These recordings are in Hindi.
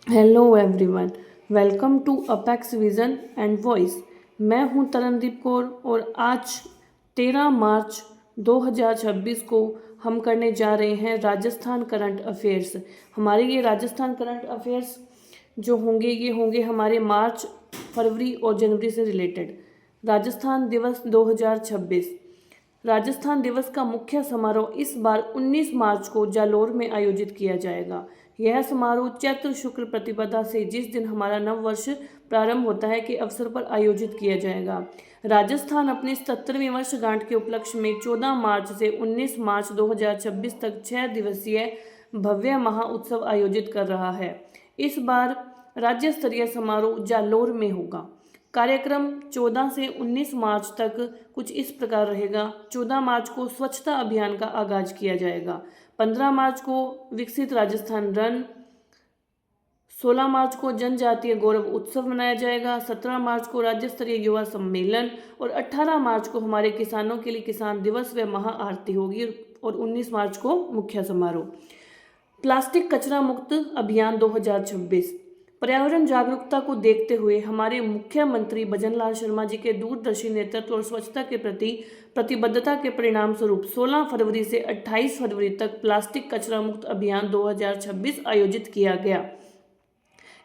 Hello everyone. Welcome to Apex Vision and Voice. मैं हूं तरनदीप कौर और आज 13 मार्च 2026 को हम करने जा रहे हैं राजस्थान करंट अफेयर्स। हमारे ये राजस्थान करंट अफेयर्स जो होंगे ये होंगे हमारे मार्च, फरवरी और जनवरी से रिलेटेड। राजस्थान दिवस 2026। राजस्थान दिवस का मुख्य समारोह इस बार 19 मार्च को जालोर में आयोजित किया जाएगा। यह समारोह चैत्र शुक्ल प्रतिपदा से जिस दिन हमारा नव वर्ष प्रारंभ होता है के अवसर पर आयोजित किया जाएगा। राजस्थान अपनी 77वीं वर्षगांठ के उपलक्ष्य में 14 मार्च से 19 मार्च 2026 तक 6 दिवसीय भव्य महाउत्सव आयोजित कर रहा है। इस बार राज्य स्तरीय समारोह जालोर में होगा। कार्यक्रम 14 से 19 मार्च तक कुछ इस प्रकार रहेगा। 14 मार्च को स्वच्छता अभियान का आगाज किया जाएगा। 15 मार्च को विकसित राजस्थान रन, 16 मार्च को जनजातीय गौरव उत्सव मनाया जाएगा, 17 मार्च को राज्य स्तरीय युवा सम्मेलन और 18 मार्च को हमारे किसानों के लिए किसान दिवस व महाआरती होगी और 19 मार्च को मुख्य समारोह। प्लास्टिक कचरा मुक्त अभियान 2026। पर्यावरण जागरूकता को देखते हुए हमारे मुख्यमंत्री भजनलाल शर्मा जी के दूरदर्शी नेतृत्व और स्वच्छता के प्रति प्रतिबद्धता के परिणाम स्वरूप 16 फरवरी से 28 फरवरी तक प्लास्टिक कचरा मुक्त अभियान 2026 आयोजित किया गया।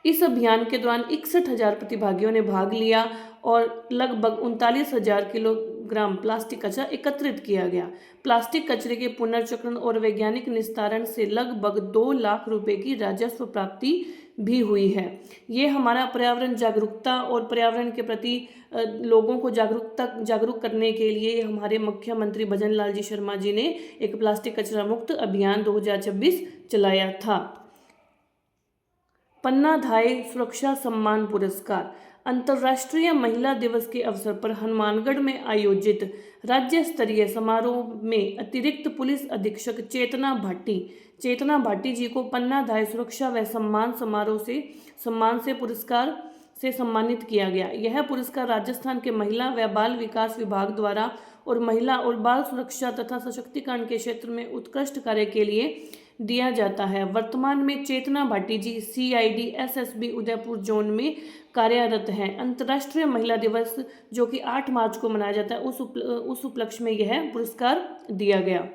इस अभियान के दौरान 61,000 प्रतिभागियों ने भाग लिया और लगभग 39,000 किलोग्राम प्लास्टिक कचरा एकत्रित किया गया। प्लास्टिक कचरे के पुनर्चक्रण और वैज्ञानिक निस्तारण से लगभग 2 लाख रुपए की राजस्व प्राप्ति भी हुई है। ये हमारा पर्यावरण जागरूकता और पर्यावरण के प्रति लोगों को जागरूक करने के लिए हमारे मुख्यमंत्री भजनलाल जी शर्मा जी ने एक प्लास्टिक कचरा मुक्त अभियान 2026 चलाया था। पन्ना धाय सुरक्षा सम्मान पुरस्कार। अंतर्राष्ट्रीय महिला दिवस के अवसर पर हनुमानगढ़ में आयोजित राज्य स्तरीय समारोह में अतिरिक्त पुलिस अधीक्षक चेतना भाटी जी को पन्ना धाय सुरक्षा व सम्मान से पुरस्कार से सम्मानित किया गया। यह पुरस्कार राजस्थान के महिला व बाल विकास विभाग द्वारा और महिला और बाल सुरक्षा तथा सशक्तिकरण के क्षेत्र में उत्कृष्ट कार्य के लिए दिया जाता है। वर्तमान में चेतना भाटी जी CID SSB उदयपुर जोन में कार्यरत हैं। अंतर्राष्ट्रीय महिला दिवस जो कि 8 मार्च को मनाया जाता है उस उपलक्ष्य में यह पुरस्कार दिया गया।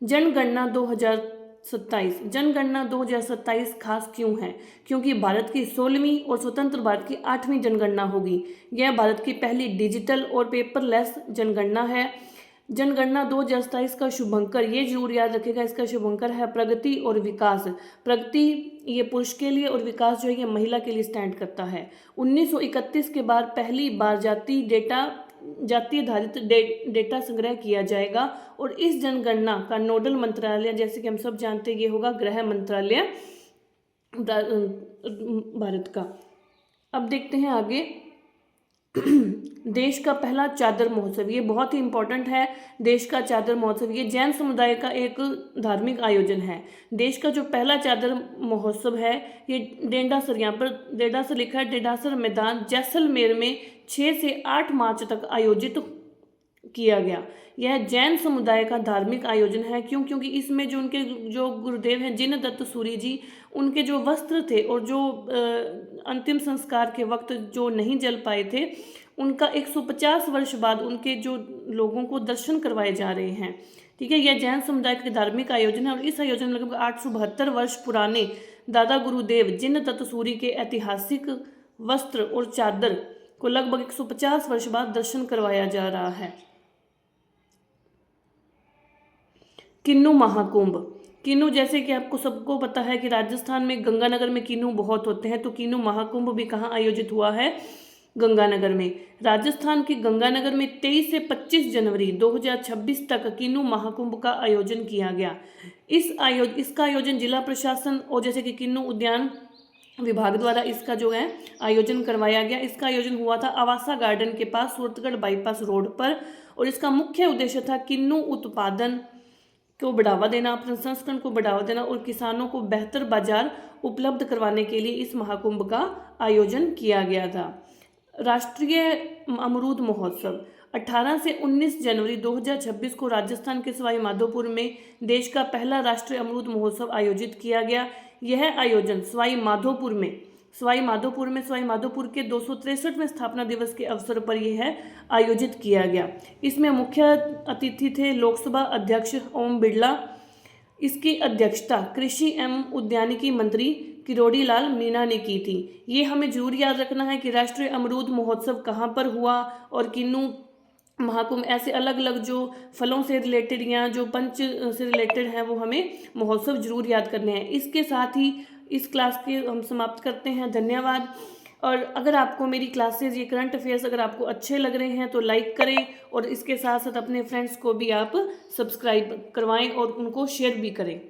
जनगणना 2027। जनगणना 2027 खास क्यों है? क्योंकि भारत की 16वीं और स्वतंत्र भारत की 8वीं जनगणना होगी। यह भारत की पहली डिजिटल और पेपरलेस जनगणना है। जनगणना 2027 का शुभंकर, ये जरूर याद रखेगा, इसका शुभंकर है प्रगति और विकास। प्रगति ये पुरुष के लिए और विकास जो है ये महिला के लिए स्टैंड करता है। 1931 के बाद पहली बार जातीय आधारित डेटा संग्रह किया जाएगा और इस जनगणना का नोडल मंत्रालय जैसे कि हम सब जानते हैं ये होगा गृह मंत्रालय भारत का। अब देखते हैं आगे। देश का पहला चादर महोत्सव, ये बहुत ही इंपॉर्टेंट है। देश का चादर महोत्सव ये जैन समुदाय का एक धार्मिक आयोजन है। देश का जो पहला चादर महोत्सव है ये डेंडासर, यहाँ पर डेंडासर लिखा है, डेंडासर मैदान जैसलमेर में 6 से 8 मार्च तक आयोजित किया गया। यह जैन समुदाय का धार्मिक आयोजन है। क्योंकि इसमें जो उनके जो गुरुदेव हैं जिन दत्त सूरी जी, उनके जो वस्त्र थे और जो अंतिम संस्कार के वक्त जो नहीं जल पाए थे, उनका 150 वर्ष बाद उनके जो लोगों को दर्शन करवाए जा रहे हैं। ठीक है, यह जैन समुदाय का धार्मिक आयोजन है और इस आयोजन में लगभग 872 वर्ष पुराने दादा गुरुदेव जिन दत्त सूरी के ऐतिहासिक वस्त्र और चादर को लगभग 150 वर्ष बाद दर्शन करवाया जा रहा है। किन्नू महाकुंभ। किन्नू जैसे कि आपको सबको पता है कि राजस्थान में गंगानगर में किन्नू बहुत होते हैं, तो किन्नू महाकुंभ भी कहाँ आयोजित हुआ है? गंगानगर में। राजस्थान के गंगानगर में 23 से 25 जनवरी 2026 तक किन्नू महाकुंभ का आयोजन किया गया। इसका आयोजन जिला प्रशासन और जैसे कि किन्नू उद्यान विभाग द्वारा इसका जो है आयोजन करवाया गया। इसका आयोजन हुआ था आवासा गार्डन के पास सूरतगढ़ बाईपास रोड पर और इसका मुख्य उद्देश्य था किन्नू उत्पादन को बढ़ावा देना, प्रसंस्करण को बढ़ावा देना और किसानों को बेहतर बाजार उपलब्ध करवाने के लिए इस महाकुंभ का आयोजन किया गया था। राष्ट्रीय अमरूद महोत्सव 18 से 19 जनवरी 2026 को राजस्थान के सवाई माधोपुर में देश का पहला राष्ट्रीय अमरूद महोत्सव आयोजित किया गया। यह आयोजन सवाई माधोपुर के 263वें स्थापना दिवस के अवसर पर यह आयोजित किया गया। इसमें मुख्य अतिथि थे लोकसभा अध्यक्ष ओम बिरला। इसकी अध्यक्षता कृषि एवं उद्यानिकी मंत्री किरोड़ी लाल मीणा ने की थी। ये हमें जरूर याद रखना है कि राष्ट्रीय अमरूद महोत्सव कहाँ पर हुआ और किन्नू महाकुंभ, ऐसे अलग अलग जो फलों से रिलेटेड या जो पंच से रिलेटेड हैं वो हमें महोत्सव जरूर याद करने हैं। इसके साथ ही इस क्लास के हम समाप्त करते हैं। धन्यवाद। और अगर आपको मेरी क्लासेस, ये करंट अफेयर्स अगर आपको अच्छे लग रहे हैं तो लाइक करें और इसके साथ साथ अपने फ्रेंड्स को भी आप सब्सक्राइब करवाएं और उनको शेयर भी करें।